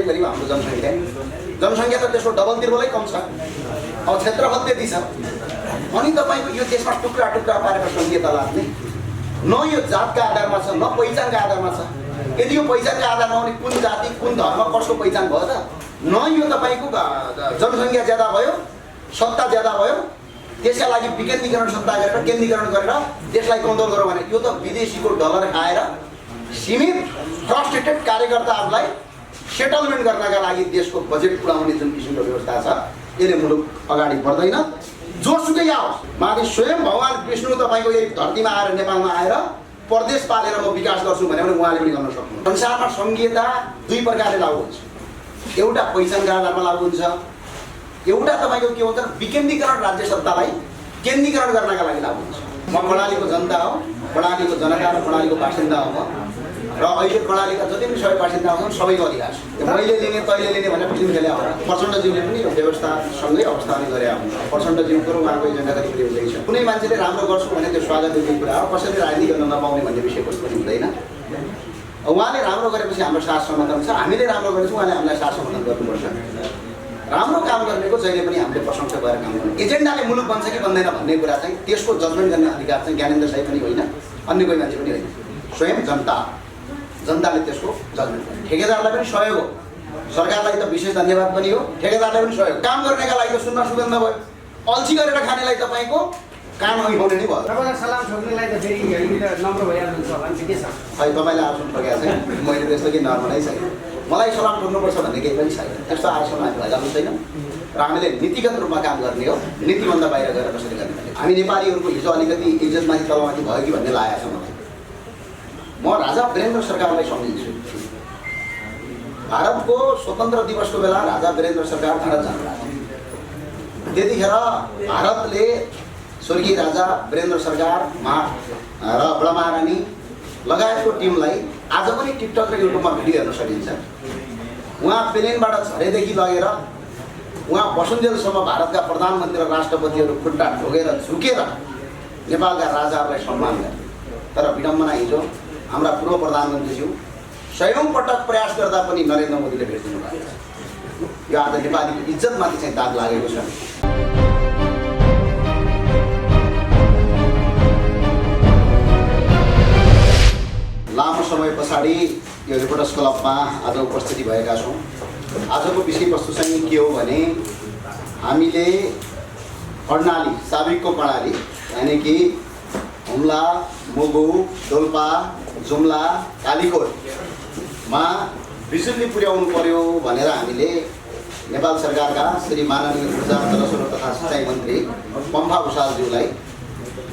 करिब हाम्रो जनसङ्ख्या त त्यसको डबलतिरबाटै कम छ। अब क्षेत्रफल त्यति छ अनि तपाईँको यो देशमा टुक्रा टुक्रा पारेर सङ्घीयता लाग्ने न यो जातका आधारमा छ न पहिचानका आधारमा छ। यदि यो पहिचानका आधारमा हो भने कुन जाति कुन धर्म कसको पहिचान भयो त? न यो तपाईँको जनसङ्ख्या ज्यादा भयो सत्ता ज्यादा भयो त्यसका लागि विकेन्द्रीकरण सत्ता गरेर केन्द्रीकरण गरेर देशलाई कन्ट्रोल गरौँ भने यो त विदेशीको डलर खाएर सीमित फ्रस्ट्रेटेड कार्यकर्ताहरूलाई सेटलमेन्ट गर्नका लागि देशको बजेट पुर्याउने जुन किसिमको व्यवस्था छ यसले मुलुक अगाडि बढ्दैन। जोसुकै आओस् माथि स्वयं भगवान् विष्णु तपाईँको यही धरतीमा आएर नेपालमा आएर प्रदेश पालेर म विकास गर्छु भने पनि उहाँले पनि गर्न सक्नुहुन्छ। संसारमा सङ्घीयता दुई प्रकारले लागू हुन्छ, एउटा पहिचानका आधारमा लागू हुन्छ, एउटा तपाईँको के हुन्छ विकेन्द्रीकरण राज्य सत्तालाई केन्द्रीकरण गर्नका लागि लागू हुन्छ। म प्रणालीको जनता हो, प्रणालीको जनता र प्रणालीको बासिन्दा हो र अहिले प्रणालीका जति पनि सबै बासिन्दा हुन्छन् सबैको अधिकार छ। मैले लिने तैँले लिने भनेर फिल्म खेले हो प्रचण्डज्यूले पनि यो व्यवस्थासँगै अवस्थाले गरे हुन्छ। प्रचण्डज्यूको र उहाँको एजेन्डा कतिपय हुँदैछ। कुनै मान्छेले राम्रो गर्छु भने त्यो स्वागत गर्ने कुरा हो, कसैले राजनीति गर्न नपाउने भन्ने विषयवस्तु पनि हुँदैन। उहाँले राम्रो गरेपछि हाम्रो साथ समर्थन छ, हामीले राम्रो गरेछौँ उहाँले हामीलाई साथ समर्थन गर्नुपर्छ। राम्रो काम गर्नेको जहिले पनि हामीले प्रशंसा गरेर काम गर्नु। एजेन्डाले मुलुक बन्छ कि बन्दैन भन्ने कुरा चाहिँ त्यसको जजमेन्ट गर्ने अधिकार चाहिँ ज्ञानेन्द्र साई पनि होइन, अन्य कोही मान्छे पनि होइन, स्वयं जनताले त्यसको जजमेन्ट गर्ने। ठेकेदारलाई पनि सहयोग हो, सरकारलाई त विशेष धन्यवाद पनि हो, ठेकेदारलाई पनि सहयोग। काम गर्नेका लागि त सुन्न सुगन्ध भयो, अल्छी गरेर खानेलाई तपाईँको काम अघिउने नै भयो। तपाईँलाई सलाम ठोक्नेलाई त फेरि नम्र भइहाल्नुहुन्छ होला नि, के छ? खै तपाईँले आसन ठोकेको छैन, मैले त्यस्तो कि नर्मलै छैन। मलाई सलाम ठोक्नुपर्छ भन्ने केही पनि छैन, त्यस्तो आसन हामी भइहाल्नु छैन र हामीले नीतिगत रूपमा काम गर्ने हो। नीतिभन्दा बाहिर गएर कसरी गर्ने भने हामी नेपालीहरूको हिजो अलिकति इज्जतमाथि तलमाथि भयो कि भन्ने लागेको छ मलाई। म राजा वीरेन्द्र सरकारलाई सम्झिन्छु। भारतको स्वतन्त्र दिवसको बेला राजा वीरेन्द्र सरकार भारत जानुभएको थियो। त्यतिखेर भारतले स्वर्गीय राजा वीरेन्द्र सरकार र बडा महारानी लगायतको टिमलाई आज पनि टिकटक र युट्युबमा भिडियो हेर्न सकिन्छ। उहाँ प्लेनबाट झरेदेखि लगेर उहाँ बसुन्जेलसम्म भारतका प्रधानमन्त्री र राष्ट्रपतिहरू खुट्टा ठोकेर झुकेर नेपालका राजाहरूलाई सम्मान गरे। तर विडम्बना हिजो हाम्रा पूर्व प्रधानमन्त्रीज्यू सयौं पटक प्रयास गर्दा पनि नरेन्द्र मोदीले भेटिदिनु भएको छ। यो आज नेपालीको इज्जतमाथि चाहिँ दाग लागेको छ। लामो समय पछाडि यो रिपोर्टर्स क्लबमा आज उपस्थिति भएका छौँ। आजको विषयवस्तु चाहिँ के हो भने हामीले कर्णाली साबिकको कर्णाली यानि कि हुम्ला, मुगु, डोल्पा, जुम्ला, कालीकोटमा बिजुली पुर्याउनु पर्यो भनेर हामीले नेपाल सरकारका श्री माननीय ऊर्जा जलस्रोत तथा सिँचाइ मन्त्री पम्फा भुषालज्यूलाई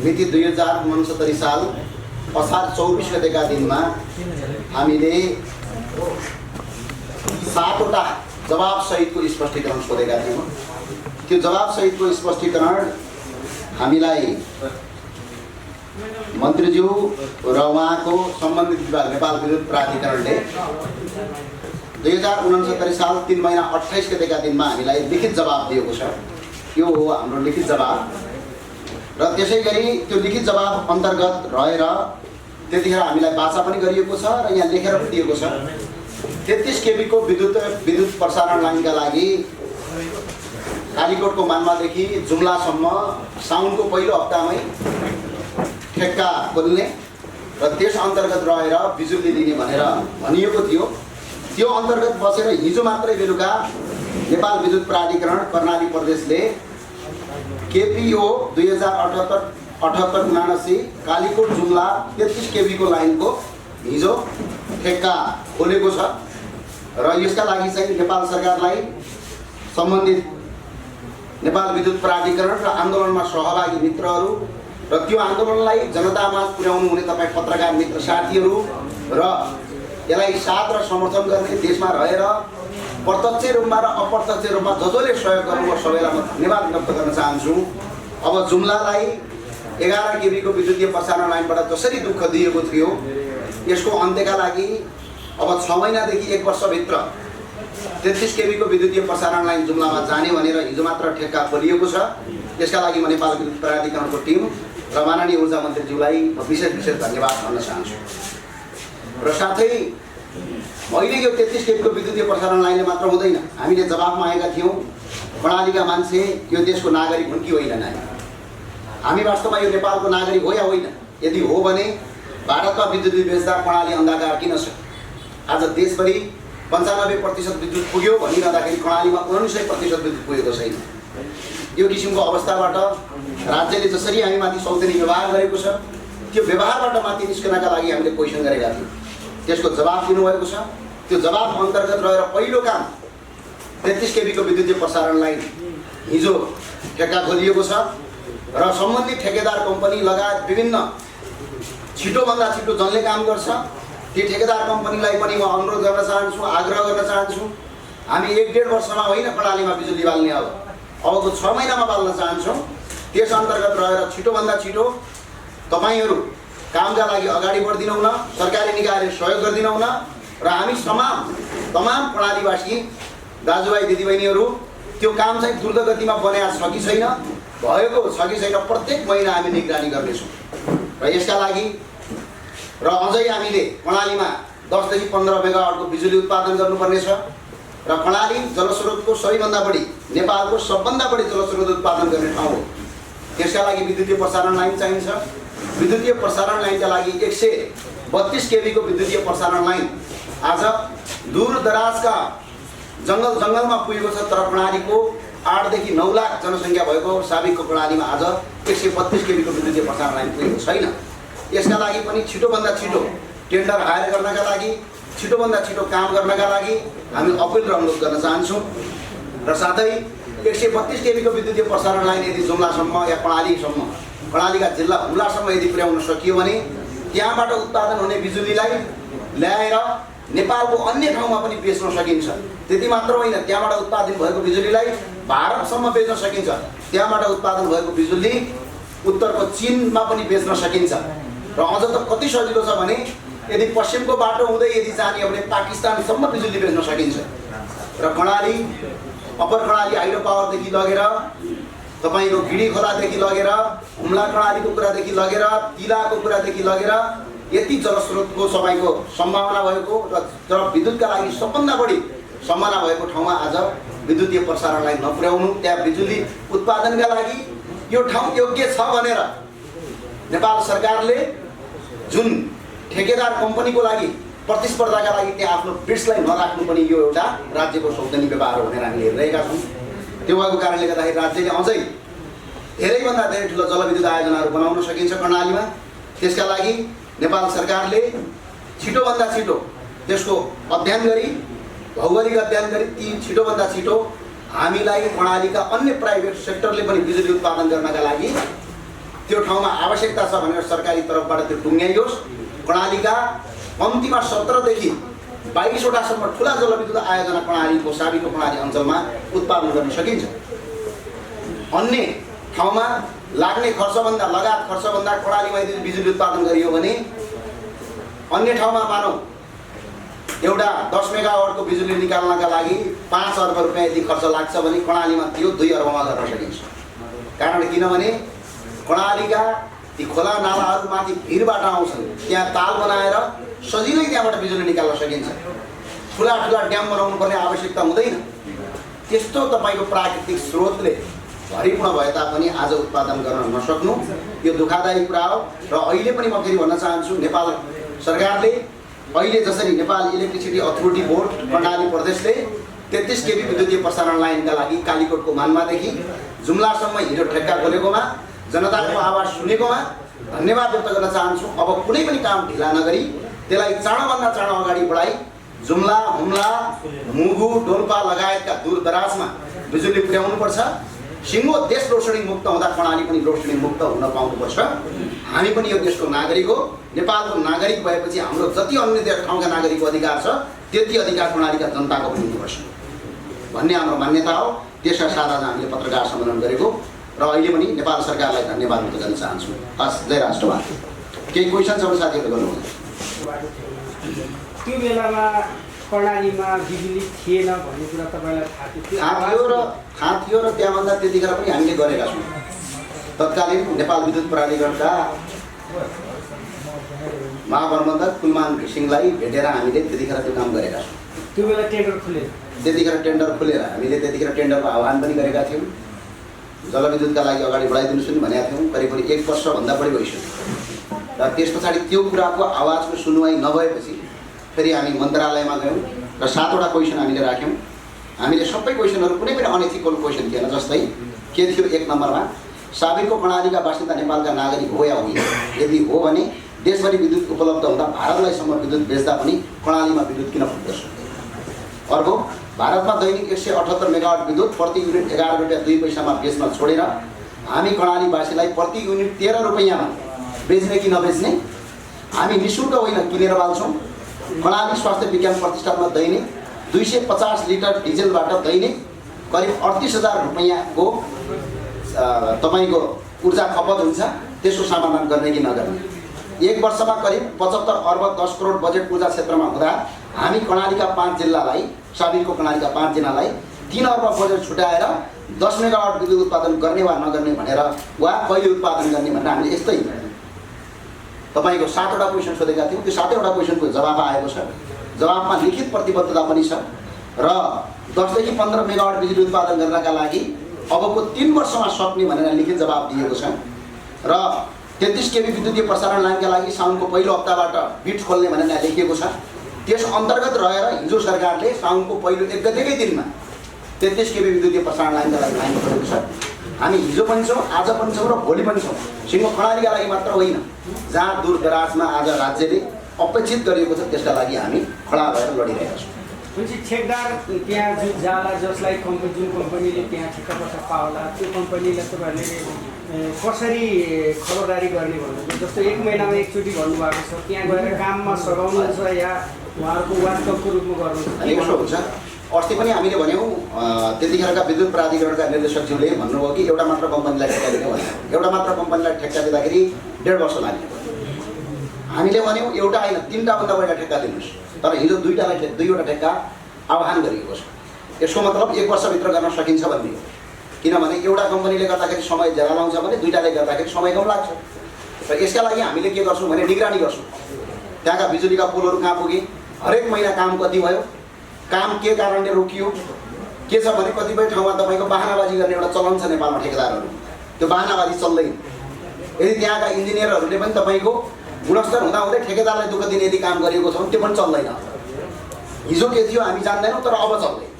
मिति 2069 साल असार 24 गतेका दिनमा हामीले 7वटा जवाबसहितको स्पष्टीकरण सोधेका थियौँ। त्यो जवाबसहितको स्पष्टीकरण हामीलाई मन्त्रीज्यू र उहाँको सम्बन्धित विभाग नेपाल विद्युत प्राधिकरणले 2069 साल 3 महिना 28 गतेका दिनमा हामीलाई लिखित जवाब दिएको छ। यो हो हाम्रो लिखित जवाब र त्यसै गरी त्यो लिखित जवाब अन्तर्गत रहेर त्यतिखेर हामीलाई वाचा पनि गरिएको छ र यहाँ लेखेर पनि दिएको छ। 33 केबी को विद्युत प्रसारण लाइनका लागि कालीकोटको मान्मादेखि जुम्लासम्म साउनको पहिलो हप्तामै ठेक्का खोल्ने र त्यस अन्तर्गत रहेर बिजुली दिने भनेर भनिएको थियो। त्यो अन्तर्गत बसेर हिजो मात्रै बेलुका नेपाल विद्युत प्राधिकरण कर्णाली प्रदेशले केपीओ 2078-79 कालीकोट जुम्ला 33 केबी को लाइनको हिजो ठेक्का खोलेको छ र यसका लागि चाहिँ नेपाल सरकारलाई सम्बन्धित नेपाल विद्युत प्राधिकरण र आन्दोलनमा सहभागी मित्रहरू र त्यो आन्दोलनलाई जनतामा पुर्याउनु हुने तपाईँ पत्रकार मित्र साथीहरू र यसलाई साथ र समर्थन गर्ने देशमा रहेर प्रत्यक्ष रूपमा र अप्रत्यक्ष रूपमा जसले सहयोग गर्नु सबैलाई म धन्यवाद व्यक्त गर्न चाहन्छु। अब जुम्लालाई 11 केबी को विद्युतीय प्रसारण लाइनबाट जसरी दुःख दिएको थियो यसको अन्त्यका लागि अब 6 महिनादेखि 1 वर्षभित्र 33 केबी को विद्युतीय प्रसारण लाइन जुम्लामा जाने भनेर हिजो मात्र ठेक्का खोलिएको छ। यसका लागि म नेपाल विद्युत प्राधिकरणको टिम र माननीय ऊर्जा मन्त्रीज्यूलाई विशेष धन्यवाद भन्न चाहन्छु। र साथै अहिले यो 33 केबीको विद्युतीय प्रसारण लाइनले मात्र हुँदैन। हामीले जवाफ मागेका थियौँ प्रणालीका मान्छे यो देशको नागरिक हुन् कि होइन नै। हामी वास्तवमा यो नेपालको नागरिक हो या होइन? यदि हो भने भारतमा विद्युत बेच्दा प्रणाली अन्धकार किन छ? आज देशभरि 95% विद्युत पुग्यो भनिरहँदाखेरि प्रणालीमा 19% विद्युत पुगेको छैन। यो किसिमको अवस्थाबाट राज्यले जसरी हामीमाथि सौतेनी व्यवहार गरेको छ त्यो व्यवहारबाट माथि निस्कनका लागि हामीले क्वेसन गरेका थियौँ। त्यसको जवाफ दिनुभएको छ। त्यो जवाफ अन्तर्गत रहेर पहिलो काम 33 केबीको विद्युतीय प्रसारण लाइन हिजो ठेक्का खोलिएको छ र सम्बन्धित ठेकेदार कम्पनी लगायत विभिन्न छिटोभन्दा छिटो जसले काम गर्छ ती ठेकेदार कम्पनीलाई पनि म अनुरोध गर्न चाहन्छु, आग्रह गर्न चाहन्छु। हामी 1-1.5 वर्षमा होइन प्रणालीमा बिजुली बाल्ने, अबको 6 महिनामा बाल्न चाहन्छौँ। त्यस अन्तर्गत रहेर छिटोभन्दा छिटो तपाईहरू कामका लागि अगाडि बढिदिनु न, सरकारी निकायले सहयोग गरिदिनु न र हामी तमाम प्रणालीवासी दाजुभाइ दिदीबहिनीहरू त्यो काम चाहिँ द्रुत गतिमा बनाएको छ कि छैन, भएको छ कि छैन प्रत्येक महिना हामी निगरानी गर्नेछौँ। र यसका लागि र अझै हामीले प्रणालीमा 10 देखि 15 मेगावाटको बिजुली उत्पादन गर्नुपर्नेछ र प्रणाली जलस्रोतको सबैभन्दा बढी नेपालको सबभन्दा बढी जलस्रोत उत्पादन गर्ने ठाउँ हो। त्यसका लागि विद्युतीय प्रसारण लाइन चाहिन्छ। विद्युतीय प्रसारण लाइनका लागि 132 केबीको विद्युतीय प्रसारण लाइन आज दूरदराजका जङ्गलमा पुगेको छ। तर प्रणालीको 8 देखि 9 लाख जनसङ्ख्या भएको साबिकको प्रणालीमा आज 132 केबीको विद्युतीय प्रसारण लाइन पुगेको छैन। यसका लागि पनि छिटोभन्दा छिटो टेन्डर हायर गर्नका लागि, छिटोभन्दा छिटो काम गर्नका लागि हामी अपिल र अनुरोध गर्न चाहन्छौँ। र साथै 132 केबीको विद्युतीय प्रसारण लाइन यदि जुम्लासम्म या प्रणालीका जिल्ला हुम्लासम्म यदि पुर्याउन सकियो भने त्यहाँबाट उत्पादन हुने बिजुलीलाई ल्याएर नेपालको अन्य ठाउँमा पनि बेच्न सकिन्छ। त्यति मात्र होइन, त्यहाँबाट उत्पादन भएको बिजुलीलाई भारतसम्म बेच्न सकिन्छ। त्यहाँबाट उत्पादन भएको बिजुली उत्तरको चीनमा पनि बेच्न सकिन्छ। र अझ त कति सजिलो छ भने यदि पश्चिमको बाटो हुँदै यदि जाने हो भने पाकिस्तानसम्म बिजुली बेच्न सकिन्छ। र प्रणाली अप्पर प्रणाली हाइड्रो पावरदेखि लगेर तपाईको गिडी खोलादेखि लगेर हुम्ला प्रणालीको कुरादेखि लगेर तिलाको कुरादेखि लगेर यति जलस्रोतको सबैको सम्भावना भएको र विद्युतका लागि सबभन्दा बढी सम्भावना भएको ठाउँमा आज विद्युतीय प्रसारण लाइन नपुर्याउनु, त्यहाँ बिजुली उत्पादनका लागि यो ठाउँ योग्य छ भनेर नेपाल सरकारले जुन ठेकेदार कम्पनीको लागि प्रतिस्पर्धाका लागि त्यहाँ आफ्नो बिड्सलाई नराख्नु पनि यो एउटा राज्यको सौजनी व्यवहार हो भनेर हामीले हेरिरहेका छौँ। त्यो भएको कारणले गर्दाखेरि राज्यले अझै धेरैभन्दा धेरै ठुलो जलविद्युत आयोजनाहरू बनाउन सकिन्छ प्रणालीमा। त्यसका लागि नेपाल सरकारले छिटोभन्दा छिटो त्यसको अध्ययन गरी, भौगोलिक अध्ययन गरी ती छिटोभन्दा छिटो हामीलाई प्रणालीका अन्य प्राइभेट सेक्टरले पनि बिजुली उत्पादन गर्नका लागि त्यो ठाउँमा आवश्यकता छ भनेर सरकारी तर्फबाट त्यो टुङ्ग्याइयोस्। प्रणालीका कम्तीमा 17 देखि 22 वटासम्म ठुला जलविद्युत आयोजना प्रणालीको साबिकको प्रणाली अञ्चलमा उत्पादन गर्न सकिन्छ। अन्य ठाउँमा लाग्ने खर्चभन्दा लगायत खर्चभन्दा प्रणालीमा यदि बिजुली उत्पादन गरियो भने अन्य ठाउँमा मानौ एउटा 10 मेगावाटको बिजुली निकाल्नका लागि 5 अर्ब रुपियाँ यदि खर्च लाग्छ भने प्रणालीमा त्यो 2 अर्बमा गर्न सकिन्छ। कारण किनभने प्रणालीका ती खोला नालाहरू माथि भिरबाट आउँछन्, त्यहाँ ताल बनाएर सजिलै त्यहाँबाट बिजुली निकाल्न सकिन्छ। ठुला ड्याम बनाउनु पर्ने आवश्यकता हुँदैन। त्यस्तो तपाईँको प्राकृतिक स्रोतले भरिपूर्ण भए तापनि आज उत्पादन गर्न नसक्नु यो दुःखदायी कुरा हो। र अहिले पनि म फेरि भन्न चाहन्छु, नेपाल सरकारले अहिले जसरी Nepal electricity authority board Karnali प्रदेशले 33 केबी विद्युतीय प्रसारण लाइनका लागि कालीकोटको मान्मादेखि जुम्लासम्म हिजो ठेक्का खोलेकोमा, जनताको आवाज सुनेकोमा धन्यवाद व्यक्त गर्न चाहन्छु। अब कुनै पनि काम ढिला नगरी त्यसलाई चाँडोभन्दा चाँडो अगाडि बढाई जुम्ला, हुम्ला, मुगु, डोल्पा लगायतका दूरदराजमा बिजुली पुर्याउनुपर्छ। सिङ्गो देश लोडसेडिङ मुक्त हुँदा प्रणाली पनि लोडसेडिङ मुक्त हुन पाउनुपर्छ। हामी पनि यो देशको नागरिक हो, नेपालको नागरिक भएपछि हाम्रो जति अन्य ठाउँका नागरिकको अधिकार छ त्यति अधिकार प्रणालीका जनताको पनि हुनुपर्छ भन्ने हाम्रो मान्यता हो। त्यसका साथ आज हामीले पत्रकार सम्मेलन गरेको र अहिले पनि नेपाल सरकारलाई धन्यवाद व्यक्त गर्न चाहन्छु। हस्, जय राष्ट्रवाद। केही क्वेसन छ भने साथीहरूले गर्नुहुन्छ। त्यो बेलामा प्रणालीमा बिजुली थिएन भन्ने कुरा तपाईँलाई थाहा थियो र त्यहाँभन्दा त्यतिखेर पनि हामीले गरेका छौँ। तत्कालीन नेपाल विद्युत प्राधिकरणका महाप्रबन्धक कुलमान घिसिङलाई भेटेर हामीले त्यतिखेर त्यो काम गरेका छौँ। त्यो बेला टेन्डर खुलेर त्यतिखेर टेन्डर खोलेर हामीले त्यतिखेर टेन्डरको आह्वान पनि गरेका थियौँ। जलविद्युतका लागि अगाडि बढाइदिनुहोस् पनि भनेका थियौँ। करिब 1 वर्षभन्दा बढी भइसक्यो र त्यस पछाडि त्यो कुराको आवाजको सुनवाई नभएपछि फेरि हामी मन्त्रालयमा गयौँ र 7वटा क्वेसन हामीले राख्यौँ। हामीले सबै क्वेसनहरू कुनै पनि अनएथिकल क्वेसन थिएन। जस्तै के थियो 1 नम्बरमा, साबिरको कर्णालीका बासिन्दा नेपालका नागरिक हो या होइन? यदि हो भने देशभरि विद्युत उपलब्ध हुँदा भारतलाईसम्म विद्युत बेच्दा पनि कर्णालीमा विद्युत किन पुग्दछ? अर्को, भारतमा दैनिक 178 मेगावाट विद्युत प्रति युनिट 11 रुपियाँ 2 पैसामा बेच्न छोडेर हामी कर्णालीवासीलाई प्रति युनिट 13 रुपियाँमा बेच्ने कि नबेच्ने? हामी निःशुल्क होइन किनेर बाल्छौँ। कर्णाली स्वास्थ्य विज्ञान प्रतिष्ठानमा दैनिक 250 लिटर डिजेलबाट दैनिक करिब 38,000 रुपियाँको तपाईँको ऊर्जा खपत हुन्छ। त्यसको समाधान गर्ने कि नगर्ने? 1 वर्षमा करिब 75 अर्ब 10 करोड बजेट ऊर्जा क्षेत्रमा हुँदा हामी कर्णालीका 5 जिल्लालाई, साबिरको कर्णालीका 5 जिल्लालाई 3 अर्ब बजेट छुट्याएर 10 मेगावाट विद्युत उत्पादन गर्ने वा नगर्ने भनेर वा कहिले उत्पादन गर्ने भनेर हामीले यस्तै तपाईँको 7वटा क्वेसन सोधेका थियौँ। त्यो 7वटा क्वेसनको जवाफ आएको छ। जवाफमा लिखित प्रतिबद्धता पनि छ र 10 देखि 15 मेगावाट बिजुली उत्पादन गर्नका लागि अबको 3 वर्षमा सक्ने भनेर लिखित जवाफ दिएको छ र 33 केबी विद्युतीय प्रसारण लाइनका लागि साउनको पहिलो हप्ताबाट बिट खोल्ने भनेर लेखिएको छ। त्यस अन्तर्गत रहेर हिजो सरकारले साउनको पहिलो 1 गतेकै दिनमा 33 केबी विद्युतीय प्रसारण लाइनका लागि लाइन खोलेको छ। हामी हिजो पनि छौँ, आज पनि छौँ र भोलि पनि छौँ। सिङ्गो कर्णालीका लागि मात्र होइन, जहाँ दूरदराजमा आज राज्यले अपेक्षित गरिएको छ त्यसका लागि हामी खडा भएर लडिरहेका छौँ। पछि ठेकदार त्यहाँ जाला, जसलाई जुन कम्पनीले त्यहाँ ठेक्कापट्टा पाउला, त्यो कम्पनीलाई तपाईँहरूले कसरी खबरदारी गर्ने भन्नुहुन्छ? जस्तो 1 महिनामा एकचोटि भन्नुभएको छ, त्यहाँ गएर काममा सघाउनुहुन्छ या उहाँहरूको वास्तवको रूपमा गर्नुहुन्छ? यसो हुन्छ, अस्ति पनि हामीले भन्यौँ, त्यतिखेरका विद्युत प्राधिकरणका निर्देशकज्यूले भन्नुभयो कि एउटा मात्र कम्पनीलाई ठेक्का दिने भन्यो। एउटा मात्र कम्पनीलाई ठेक्का दिँदाखेरि 1.5 वर्ष लाग्ने। हामीले भन्यौँ एउटा होइन 3टा भन्दा बढी ठेक्का दिनुहोस्, तर हिजो 2वटा ठेक्का आह्वान गरिएको छ। यसको मतलब 1 वर्षभित्र गर्न सकिन्छ भन्ने हो। किनभने एउटा कम्पनीले गर्दाखेरि समय ज्यादा लाउँछ भने 2टाले गर्दाखेरि समय कम लाग्छ। र यसका लागि हामीले के गर्छौँ भने निगरानी गर्छौँ। त्यहाँका बिजुलीका पोलहरू कहाँ पुगे, हरेक महिना काम कति भयो, काम के कारणले रोकियो, के छ भने कतिपय ठाउँमा तपाईँको बाहनाबाजी गर्ने एउटा चलन छ नेपालमा ठेकेदारहरू। त्यो बाहनाबाजी चल्दैन। यदि त्यहाँका इन्जिनियरहरूले पनि तपाईँको गुणस्तर हुँदाहुँदै ठेकेदारलाई दुःख दिने यदि काम गरिएको छ भने त्यो पनि चल्दैन। हिजो के थियो हामी जान्दैनौँ, तर अब चल्दैन।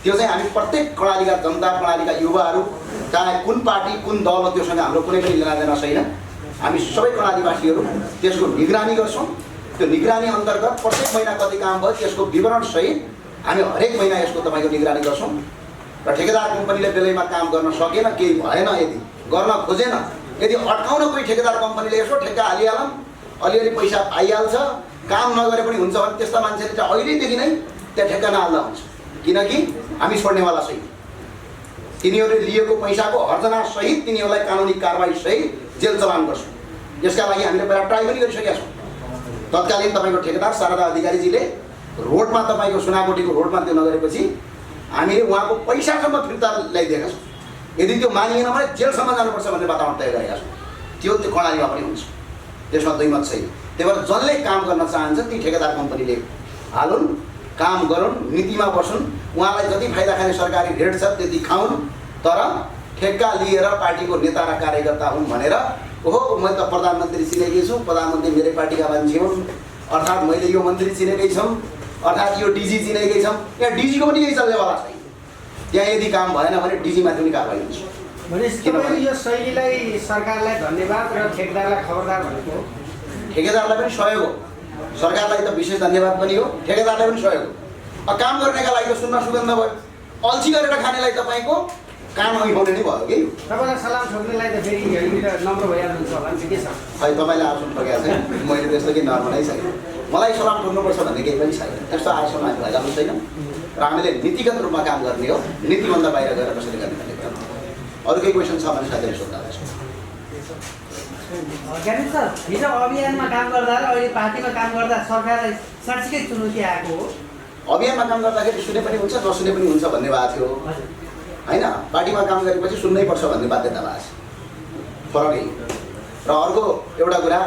त्यो चाहिँ हामी प्रत्येक कर्णालीका जनता, कर्णालीका युवाहरू, चाहे कुन पार्टी कुन दल हो, त्योसँग हाम्रो कुनै पनि लेनादेना छैन। हामी सबै कर्णालीवासीहरू त्यसको निगरानी गर्छौँ। त्यो निगरानी अन्तर्गत प्रत्येक महिना कति काम भयो त्यसको विवरणसहित हामी हरेक महिना यसको तपाईँको निगरानी गर्छौँ। र ठेकेदार कम्पनीले बेलैमा काम गर्न सकेन, केही भएन, यदि गर्न खोजेन, यदि अड्काउन कोही ठेकेदार कम्पनीले यसो ठेक्का हालिहालौँ, अलिअलि पैसा आइहाल्छ, काम नगरे पनि हुन्छ भने त्यस्ता मान्छेले चाहिँ अहिलेदेखि नै त्यहाँ ठेक्का नहाल्दा हुन्छ। किनकि हामी छोड्नेवाला छैन। तिनीहरूले लिएको पैसाको हर्जनासहित तिनीहरूलाई कानुनी कारबाहीसहित जेल चलान गर्छौँ। यसका लागि हामीले पहिला ट्राई पनि गरिसकेका छौँ। तत्कालीन तपाईँको ठेकेदार शारदा अधिकारीजीले रोडमा तपाईँको सुनाकोटीको रोडमा त्यो नगरेपछि हामीले उहाँको पैसासम्म फिर्ता ल्याइदिएका छौँ। यदि त्यो मानिएन भने जेलसम्म जानुपर्छ भन्ने वातावरण तय गरेका छौँ। त्यो कर्णालीमा पनि हुन्छ, त्यसमा दुई मत छैन। त्यही भएर जसले काम गर्न चाहन्छ ती ठेकेदार कम्पनीले हालुन्, काम गरून्, नीतिमा बसुन्, उहाँलाई जति फाइदा खाने सरकारी रेट छ त्यति खाउन्, तर ठेक्का लिएर पार्टीको नेता र कार्यकर्ता हुन् भनेर ओहो म त प्रधानमन्त्री चिनेकै छु, प्रधानमन्त्री मेरै पार्टीका मान्छे हुन्, अर्थात् मैले यो मन्त्री चिनेकै छौँ, अर्थात् यो डिजी चिनेकै छौँ। यहाँ डिजीको पनि यही चल्नेवाला छैन। त्यहाँ यदि काम भएन भने डिजीमाथि पनि कारबाही हुन्छ। भनेपछि यो शैलीलाई सरकारलाई धन्यवाद र ठेकेदारलाई खबरदार भनेको हो। ठेकेदारलाई पनि सहयोग हो, सरकारलाई त विशेष धन्यवाद पनि हो, ठेकेदारलाई पनि सहयोग हो। काम गर्नेका लागि त सुन्न सुगन्ध भयो, अल्छी गरेर खानेलाई तपाईँको काम अघिबाउने नै भयो कि। तपाईँलाई सलाम ठोक्नेलाई त फेरि यहाँनिर नम्र भइहाल्नुहुन्छ होला नि, के छ? खै तपाईँले आसन ठोकेको छैन, मैले त्यस्तो केही नर्मलै छैन। मलाई सलाम ठोक्नुपर्छ भन्ने केही पनि छैन, त्यस्तो आसन हामी भइरहेको छैन। र हामीले नीतिगत रूपमा काम गर्ने हो, नीतिभन्दा बाहिर गएर कसरी गर्ने भन्ने कुरा। अरू केही क्वेसन छ भने साथीहरूले सोध्दा ज्ञानेश सर, हिजो अभियानमा काम गर्दा र अहिले पार्टीमा काम गर्दा सरकारलाई साँच्चीकै चुनौती आएको हो? अभियानमा काम गर्दाखेरि सुने पनि हुन्छ, नसुने पनि हुन्छ भन्ने भएको थियो होइन। पार्टीमा काम गरेपछि सुन्नै पर्छ भन्ने बाध्यता भएको छ, फरकै। र अर्को एउटा कुरा,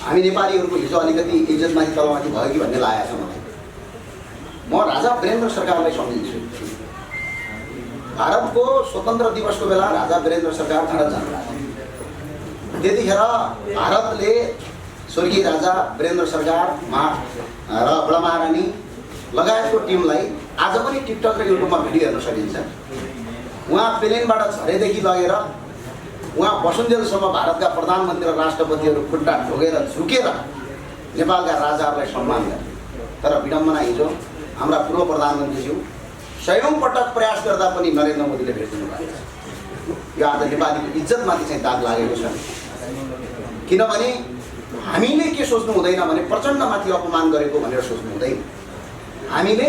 हामी नेपालीहरूको हिजो अलिकति इज्जतमाथि तलमाथि भयो कि भन्ने लागेको छ मलाई। म राजा वीरेन्द्र सरकारलाई सम्झिन्छु। भारतको स्वतन्त्र दिवसको बेला राजा वीरेन्द्र सरकार भारत जानुभएको थियो। त्यतिखेर भारतले स्वर्गीय राजा वीरेन्द्र सरकार र ब्रह्मारानी लगायतको टिमलाई आज पनि टिकटक र युट्युबमा भिडियो हेर्न सकिन्छ। उहाँ प्लेनबाट झरेदेखि लगेर उहाँ बसुन्जेलसम्म भारतका प्रधानमन्त्री र राष्ट्रपतिहरू खुट्टा ढोगेर झुकेर नेपालका राजाहरूलाई सम्मान गरे। तर विडम्बना हिजो हाम्रा पूर्व प्रधानमन्त्रीज्यू सयौं पटक प्रयास गर्दा पनि नरेन्द्र मोदीले भेट्नु भएको छ। यो आज नेपालीको इज्जतमाथि चाहिँ दाग लागेको छ। किनभने हामीले के सोच्नु हुँदैन भने प्रचण्डमाथि अपमान गरेको भनेर सोच्नु हुँदैन। हामीले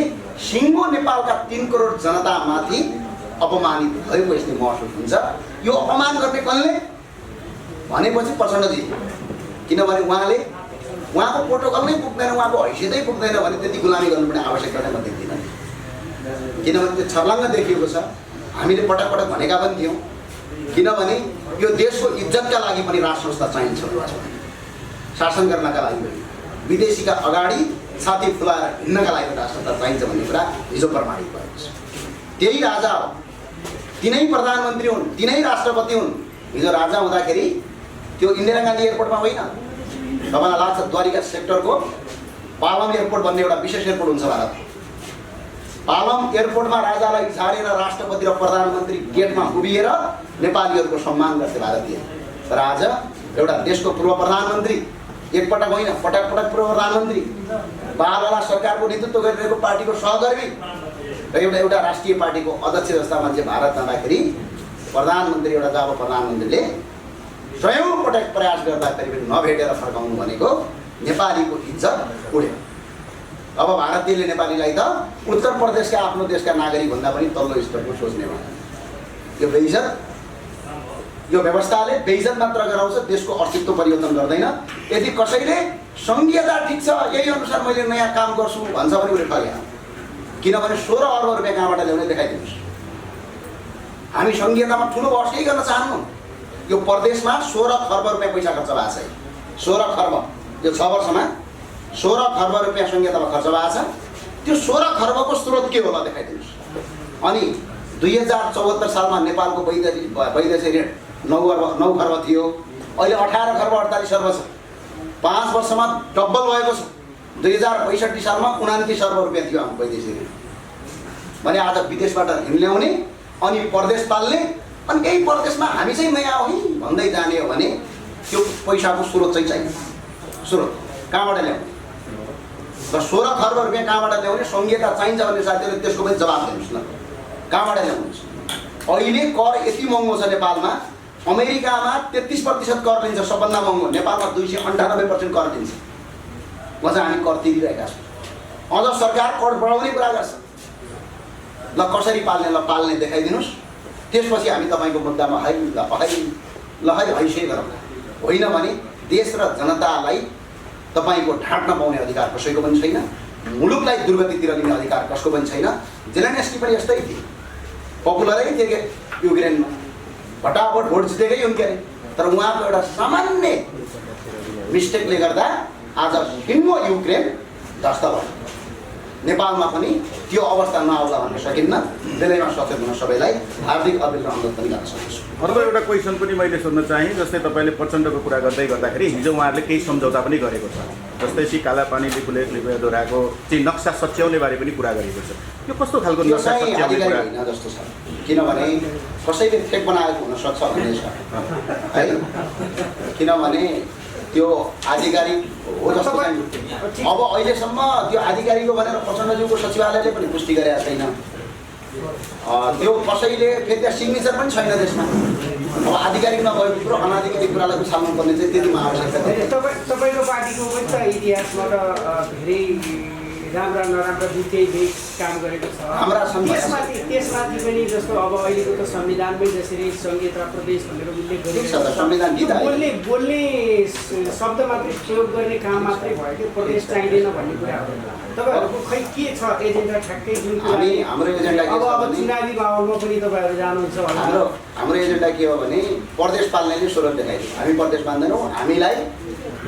सिङ्गो नेपालका 3 करोड जनतामाथि अपमानित भएको यसले महसुस हुन्छ। यो अपमान गर्ने कसले भनेपछि प्रचण्डजी, किनभने उहाँको प्रोटोकल नै पुग्दैन, उहाँको हैसियतै पुग्दैन भने त्यति गुलामी गर्नुपर्ने आवश्यकता नै म देख्दिनँ। किनभने त्यो छर्लङ्ग देखिएको छ। हामीले पटक पटक भनेका पनि थियौँ, किनभने यो देशको इज्जतका लागि पनि राज संस्था चाहिन्छ। शासन गर्नका लागि पनि विदेशीका अगाडि छाती फुलाएर हिँड्नका लागि राज संस्था चाहिन्छ भन्ने कुरा हिजो प्रमाणित भएको छ। त्यही राजा हो, तिनै प्रधानमन्त्री हुन्, तिनै राष्ट्रपति हुन्। हिजो राजा हुँदाखेरि त्यो इन्दिरा गान्धी एयरपोर्टमा होइन, तपाईँलाई लाग्छ द्वारिका सेक्टरको पालम एयरपोर्ट भन्ने एउटा विशेष एयरपोर्ट हुन्छ भारत। पालम एयरपोर्टमा राजालाई झारेर राष्ट्रपति र प्रधानमन्त्री गेटमा उभिएर नेपालीहरूको सम्मान गर्थे भारतीय। तर आज एउटा देशको पूर्व प्रधानमन्त्री, एकपटक होइन पटक पटक पूर्व प्रधानमन्त्री, बालवाला सरकारको नेतृत्व गरिरहेको पार्टीको सहकर्मी र एउटा राष्ट्रिय पार्टीको अध्यक्ष जस्ता मान्छे भारत जाँदाखेरि प्रधानमन्त्री एउटा जब प्रधानमन्त्रीले सयौं पटक प्रयास गर्दाखेरि पनि नभेटेर फर्काउनु भनेको नेपालीको इज्जत उड्यो। अब भारतीयले नेपालीलाई त उत्तर प्रदेशका आफ्नो देशका नागरिक भन्दा पनि तल्लो स्तरको सोच्ने भयो। यो बेइज्जत, यो व्यवस्थाले बेइज्जत मात्र गराउँछ, देशको अस्तित्व परिवर्तन गर्दैन। यदि कसैले सङ्घीयता ठिक छ, यही अनुसार मैले नयाँ काम गर्छु भन्छ भने उसले ठग्या। किनभने 16 अर्ब रुपियाँ कहाँबाट ल्याउने देखाइदिनुहोस्। हामी सङ्घीयतामा ठुलो बहस केही गर्न चाहन्नौँ। यो प्रदेशमा 16 खर्ब रुपियाँ पैसा खर्च भएको छ। 16 खर्ब, यो 6 वर्षमा 16 खर्ब रुपियाँ सङ्घीयतामा खर्च भएको छ। त्यो 16 खर्बको स्रोत के होला देखाइदिनुहोस्। अनि 2074 सालमा नेपालको वैदेशिक ऋण 9 खर्ब थियो, अहिले 18 खर्ब 48 अर्ब छ। 5 वर्षमा डबल भएको छ। 2065 सालमा 29 अर्ब रुपियाँ थियो हाम्रो वैदेशिक ऋण भने आज विदेशबाट ऋण ल्याउने अनि प्रदेश पाल्ने, अनि केही प्रदेशमा हामी चाहिँ नयाँ हो भन्दै जाने हो भने त्यो पैसाको स्रोत चाहिँ चाहिन्छ। स्रोत कहाँबाट ल्याउने र 16 खर्ब रुपियाँ कहाँबाट ल्याउने, सङ्घीयता चाहिन्छ भन्ने साथीहरूले त्यसको पनि जवाब दिनुहोस् न, कहाँबाट ल्याउनुहुन्छ। अहिले कर यति महँगो छ नेपालमा, अमेरिकामा 33% कर लिन्छ, सबभन्दा महँगो। नेपालमा 298% कर लिन्छ। म चाहिँ हामी कर तिरिरहेका छौँ। अझ सरकार कर बढाउने कुरा गर्छ। ल कसरी पाल्ने, ल पाल्ने देखाइदिनुहोस्। त्यसपछि हामी तपाईँको मुद्दामा है हैसिए गरौँ। होइन भने देश र जनतालाई तपाईँको ढाँट्न पाउने अधिकार कसैको पनि छैन, मुलुकलाई दुर्गतितिर लिने अधिकार कसको पनि छैन। जेलेन्स्की पनि यस्तै थिए, पपुलरै थिए के युक्रेनमा, फटाफट भोट जितेकै हुन् के अरे। तर उहाँको एउटा सामान्य मिस्टेकले गर्दा आज सिङ्गो युक्रेन ध्वस्त भयो। नेपालमा पनि त्यो अवस्था नआउला भन्न सकिन्न। बेलैमा सचेत हुन सबैलाई हार्दिक अपिल र अनुरोध पनि गर्न सक्छु। अर्को एउटा क्वेसन पनि मैले सोध्न चाहेँ। जस्तै तपाईँले प्रचण्डको कुरा गर्दै गर्दाखेरि हिजो उहाँहरूले केही सम्झौता पनि गरेको छ। जस्तै सी कालापानीले लिपेदोराको चाहिँ नक्सा सच्याउने बारे पनि कुरा गरेको छ। यो कस्तो खालको नक्सा सच्याउने कुरा होइन जस्तो छ, किनभने कसैले फेक बनाएको हुनसक्छ भन्ने छ है। किनभने त्यो आधिकारिक हो जस्तो चाहिँ अब अहिलेसम्म त्यो आधिकारिक हो भनेर प्रचण्डज्यूको सचिवालयले पनि पुष्टि गरेका छैन। त्यो कसैले फेरि त्यहाँ सिग्नेचर पनि छैन त्यसमा। अब आधिकारिक नभएको कुरो अनाधिकारिक कुरालाई उछाल्नु पर्ने चाहिँ त्यतिमा आवश्यकता छ। तपाईँको पार्टीको पनि त इतिहासबाट धेरै राम्रा नराम्रा दुईटै काम गरेको छ। त्यसमाथि पनि जस्तो अब अहिलेको त संविधानमै जसरी सङ्घीयता प्रदेश भनेर उल्लेख गरिएको छ, संविधान बोल्ने शब्द मात्रै प्रयोग गर्ने काम मात्रै भयो कि प्रदेश चाहिँदैन भन्ने कुरा हो। तपाईँहरूको खै के छ एजेन्डा ठ्याक्कै जुन हाम्रो एजेन्डा अब चुनावी माहौलमा पनि तपाईँहरू जानुहुन्छ होला। हाम्रो एजेन्डा के हो भने प्रदेश पाल्नेले स्रोत देखाइदियो। हामी प्रदेश पाल्दैनौँ, हामीलाई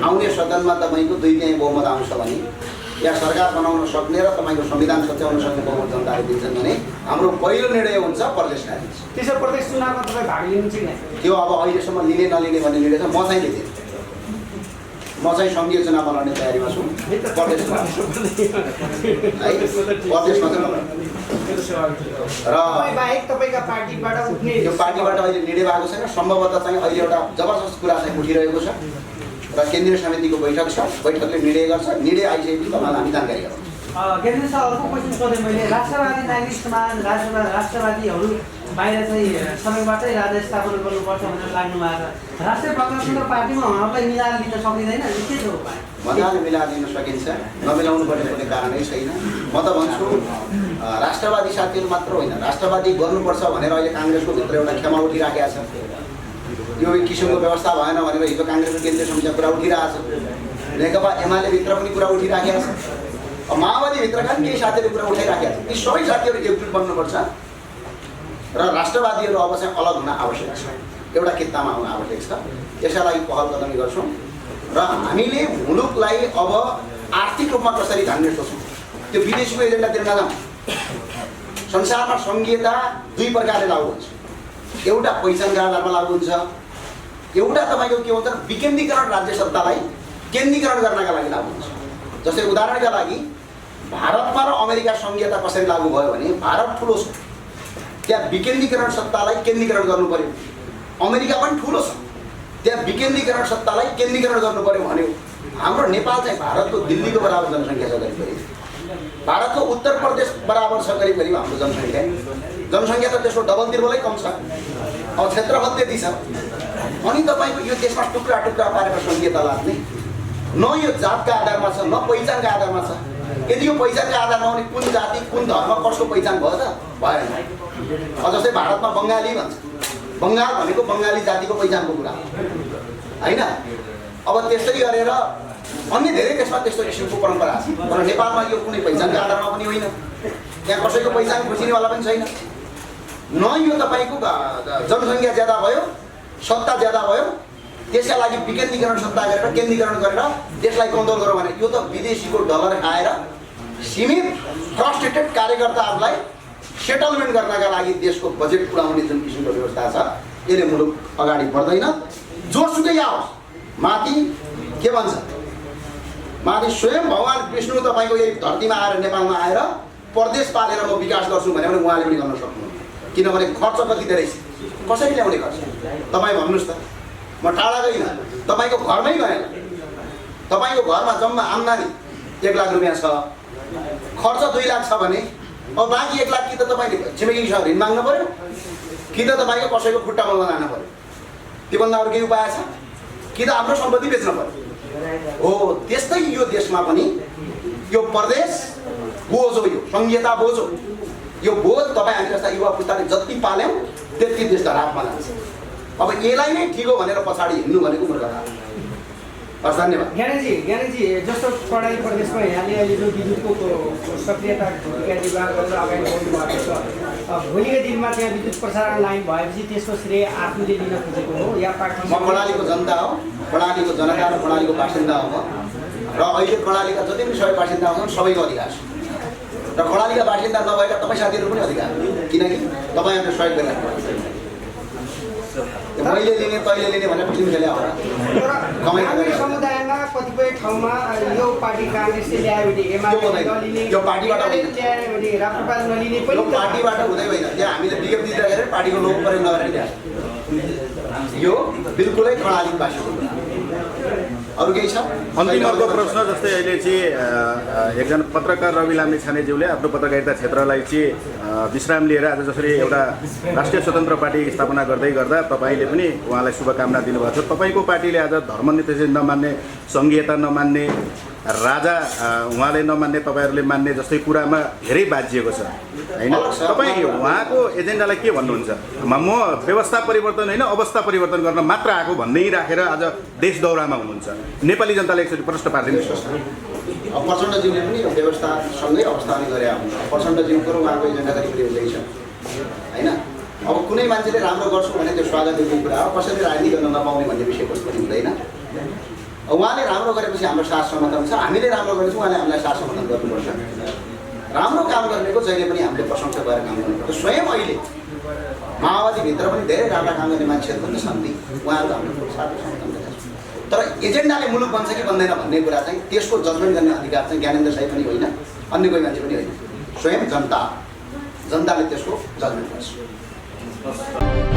आउने सदनमा तपाईँको 2/3 बहुमत आउँछ भने या सरकार बनाउन सक्ने र तपाईँको संविधान सच्याउन सक्ने बहुमत जनताले दिन्छन् भने हाम्रो पहिलो निर्णय हुन्छ प्रदेश डालिन्छ। त्यसो प्रदेश चुनावमा तपाईँ भाग लिनुहुन्छ कि त्यो अब अहिलेसम्म लिने नलिने भन्ने निर्णय छ। म चाहिँ लिँदैन, म चाहिँ सङ्घीय चुनावमा लड्ने तयारीमा छु। प्रदेशमा है, प्रदेशमा चाहिँ र बाहेक तपाईँका पार्टीबाट उठ्ने यो पार्टीबाट अहिले निर्णय भएको छैन। सम्भवतः चाहिँ अहिले एउटा जबरजस्त कुरा चाहिँ उठिरहेको छ र केन्द्रीय समितिको बैठक छ, बैठकले निर्णय गर्छ। निर्णय आइसकेपछि तपाईँलाई हामी जानकारी गराउँछौँ। केन्द्र सर, अर्को क्वेसन सोधेँ मैले। राष्ट्रवादी नागरिक समाज राष्ट्रवादीहरू बाहिर चाहिँ समयबाटै राज्य स्थापना गर्नुपर्छ भनेर लाग्नु भएको छ। राष्ट्रिय प्रजातन्त्र पार्टीमा उहाँहरूलाई मिलाएर लिन सकिँदैन, के छ उपाय? मजाले मिलाएर दिन सकिन्छ, नमिलाउनु पर्ने कुनै कारणै छैन। म त भन्छु राष्ट्रवादी साथीहरू मात्र होइन, राष्ट्रवादी गर्नुपर्छ भनेर अहिले काङ्ग्रेसको भित्र एउटा क्षमा उठिराखेको छ। यो किसिमको व्यवस्था भएन भनेर हिजो काङ्ग्रेसको केन्द्रीय समितिमा कुरा उठिरहेको छ। नेकपा एमाले भित्र पनि कुरा उठिराखेको छ। माओवादीभित्रका केही साथीहरू कुरा उठाइराखेका छन्। यी सबै साथीहरू एकजुट बन्नुपर्छ र राष्ट्रवादीहरू अब चाहिँ अलग हुन आवश्यक छ, एउटा कित्तामा आउन आवश्यक छ। यसका लागि पहल कदमी गर्छौँ र हामीले मुलुकलाई अब आर्थिक रूपमा कसरी धान्ने सोच्छौँ। त्यो विदेशीको एजेन्डातिर नजाउँ। संसारमा सङ्घीयता 2 प्रकारले लागु हुन्छ। एउटा पहिचानका आधारमा लागु हुन्छ, एउटा तपाईँको के हुन्छ विकेन्द्रीकरण राज्य सत्तालाई केन्द्रीकरण गर्नका लागि लागु हुन्छ। जस्तै उदाहरणका लागि भारतमा र अमेरिका सङ्घीयता कसरी लागु भयो भने भारत ठुलो छ, त्यहाँ विकेन्द्रीकरण सत्तालाई केन्द्रीकरण गर्नु पर्यो। अमेरिका पनि ठुलो छ, त्यहाँ विकेन्द्रीकरण सत्तालाई केन्द्रीकरण गर्नु पर्यो भन्यो। हाम्रो नेपाल चाहिँ भारतको दिल्लीको बराबर जनसङ्ख्या छ करिब करिब, भारतको उत्तर प्रदेश बराबर छ करिब करिब हाम्रो जनसङ्ख्या। जनसङ्ख्या त त्यसको डबल कम छ। अब क्षेत्रफल त्यति छ। अनि तपाईँको यो देशमा टुक्रा टुक्रा पारेर सङ्घीयता लाग्ने, न यो जातका आधारमा छ न पहिचानका आधारमा छ। यदि यो पहिचानका आधारमा हो भने कुन जाति कुन धर्म कसको पहिचान भयो त? भएन। जस्तै भारतमा बङ्गाली भन्छ, बङ्गाल भनेको बङ्गाली जातिको पहिचानको कुरा होइन। अब त्यसरी गरेर अन्य धेरै देशमा त्यस्तो किसिमको परम्परा छ, तर नेपालमा यो कुनै पहिचानका आधारमा पनि होइन। त्यहाँ कसैको पहिचान खोजिनेवाला पनि छैन। न यो तपाईँको जनसङ्ख्या ज्यादा भयो, सत्ता ज्यादा भयो, त्यसका लागि विकेन्द्रीकरण सत्ता गरेर केन्द्रीकरण गरेर देशलाई कन्ट्रोल गरौँ भने यो त विदेशीको डलर खाएर सीमित फ्रस्ट्रेटेड कार्यकर्ताहरूलाई सेटलमेन्ट गर्नका लागि देशको बजेट उडाउने जुन किसिमको व्यवस्था छ, यसले मुलुक अगाडि बढ्दैन। जोसुकै आओस्, माथि के भन्छ, माथि स्वयं भगवान विष्णु तपाईँको यही धरतीमा आएर नेपालमा आएर प्रदेश पालेर म विकास गर्छु भने उहाँले पनि गर्न सक्नुहुन्न। किनभने खर्च कति धेरै छ, कसरी ल्याउने खर्च तपाईँ भन्नुहोस् त। म टाढा गइनँ, तपाईँको घरमै गएन। तपाईँको घरमा जम्मा आम्दानी 1 लाख रुपियाँ छ, खर्च 2 लाख छ भने अब बाँकी 1 लाख कि त तपाईँले छिमेकीसँग ऋण माग्नु पऱ्यो कि त तपाईँको कसैको खुट्टा मलमा जानु पऱ्यो। त्योभन्दा अरू केही उपाय छ कि त आफ्नो सम्पत्ति बेच्नु पऱ्यो। हो त्यस्तै यो देशमा पनि यो प्रदेश बोझ हो, यो सङ्घीयता बोझ हो। यो बोझ तपाईँ हामी जस्ता युवा पुस्ताले जति पाल्यौँ त्यति देश धरापमा जान्छ। अब यसलाई नै ठिक हो भनेर पछाडि हिँड्नु भनेको मूर्खता। हस्, धन्यवाद। ज्ञानीजी जस्तो प्रणाली प्रदेशमा यहाँले अहिले जो विद्युतको सक्रियता भूमिका निर्वाह गरेर अगाडि बढ्नु भएको छ, भोलिको दिनमा त्यहाँ विद्युत प्रसारण लाइन भएपछि त्यसको श्रेय आफूले लिन खोजेको हो या पार्टी? म प्रणालीको जनता हो, प्रणालीको जनता र प्रणालीको बासिन्दा हो र अहिले प्रणालीका जति पनि सबै बासिन्दा हुन् सबैको अधिकार छ र प्रणालीका बासिन्दा नभएका तपाईँ साथीहरू पनि अधिकार, किनकि तपाईँहरूले सहयोग गरिराख्नु भएको छ। मैले लिने तैँले लिने भनेर फिल्म खेले होला। हाम्रो समुदायमा कतिपय ठाउँमा यो पार्टी काङ्ग्रेसले ल्यायो भने यो पार्टीबाट ल्यायो भने राप्रपाले नलिने पनि यो पार्टीबाट हुँदै होइन। त्यहाँ हामीले विज्ञप्ति दिँदाखेरि पार्टीको लोगो प्रयोग नगरेर ल्याएको यो बिल्कुलै प्रणाली बासिएको कुरा। अरू केही छ? अन्तिम अर्को प्रश्न, जस्तै अहिले चाहिँ एकजना पत्रकार रवि लामिछानेज्यूले आफ्नो पत्रकारिता क्षेत्रलाई चाहिँ विश्राम लिएर आज जसरी एउटा राष्ट्रिय स्वतन्त्र पार्टी स्थापना गर्दै गर्दा तपाईँले पनि उहाँलाई शुभकामना दिनुभएको छ। तपाईँको पार्टीले आज धर्मनिरपेक्ष नमान्ने, सङ्घीयता नमान्ने, राजा उहाँले नमान्ने, तपाईँहरूले मान्ने जस्तै कुरामा धेरै बाजिएको छ होइन? तपाईँ उहाँको एजेन्डालाई के भन्नुहुन्छ? म व्यवस्था परिवर्तन होइन अवस्था परिवर्तन गर्न मात्र आएको भन्दै राखेर आज देश दौरामा हुनुहुन्छ। नेपाली जनताले एकचोटि प्रश्न पारिदिनुहोस्। प्रचण्डज्यूले पनि व्यवस्थासँगै अवस्था नै गरे हुनुहुन्छ। प्रचण्डज्यूको र उहाँको एजेन्डा करिब हुँदैछ होइन? अब कुनै मान्छेले राम्रो गर्छु भने त्यो स्वागत गर्ने कुरा हो। कसैले राजनीति गर्न नपाउने भन्ने विषयवस्तु पनि हुँदैन। उहाँले राम्रो गरेपछि हाम्रो साथ समर्थन छ, हामीले राम्रो गरेपछि उहाँले हामीलाई साथ समर्थन गर्नुपर्छ। राम्रो काम गर्नेको जहिले पनि हामीले प्रशंसा गरेर काम गर्नुपर्छ। स्वयं अहिले माओवादीभित्र पनि धेरै राम्रा काम गर्ने मान्छेहरू पनि छन् नि, उहाँहरू हाम्रो साथ समर्थन गर्छ। तर एजेन्डाले मुलुक बन्छ कि बन्दैन भन्ने कुरा चाहिँ त्यसको जजमेन्ट गर्ने अधिकार चाहिँ ज्ञानेन्द्र साई पनि होइन, अन्य कोही मान्छे पनि होइन, स्वयं जनताले त्यसको जजमेन्ट गर्छ।